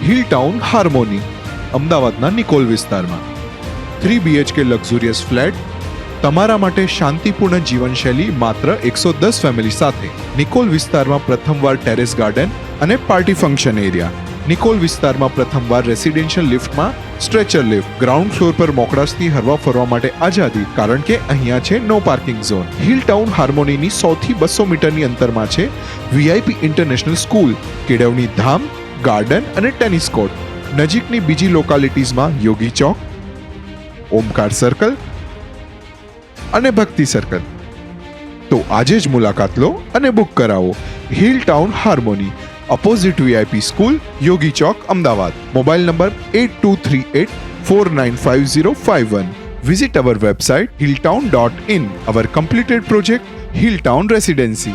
Hill town હાર્મોની, અમદાવાદના નિકોલ વિસ્તારમાં 3 BHK luxurious flat, તમારા માટે શાંતિપૂર્ણ જીવનશૈલી માત્ર 110 ફેમિલી સાથે. નિકોલ વિસ્તારમાં પ્રથમવાર ટેરેસ ગાર્ડન અને પાર્ટી ફંક્શન એરિયા. નિકોલ વિસ્તારમાં પ્રથમવાર રેસિડેન્શિયલ લિફ્ટમાં સ્ટ્રેચર લિફ્ટ. ગ્રાઉન્ડ ફ્લોર પર મોકળાશથી હરવા ફરવા માટે આઝાદી, કારણ કે અહીંયા છે no parking zone. Hill town હાર્મોનીની 100 થી 200 મીટરની અંતરમાં છે VIP ઇન્ટરનેશનલ સ્કૂલ, કેળવણી ધામ, ગાર્ડન અને ટેનિસ કોર્ટ. નજીકની બીજી લોકાલિટીઝમાં યોગી ચોક, ઓમકાર સર્કલ અને ભક્તિ સર્કલ. તો આજે જ મુલાકાત લો અને બુક કરાવો. Hill town harmony, opposite VIP school, Yogi Chowk, Ahmedabad. Mobile number 8238495051. Visit our website hilltown.in. Our completed project, Hilltown Residency.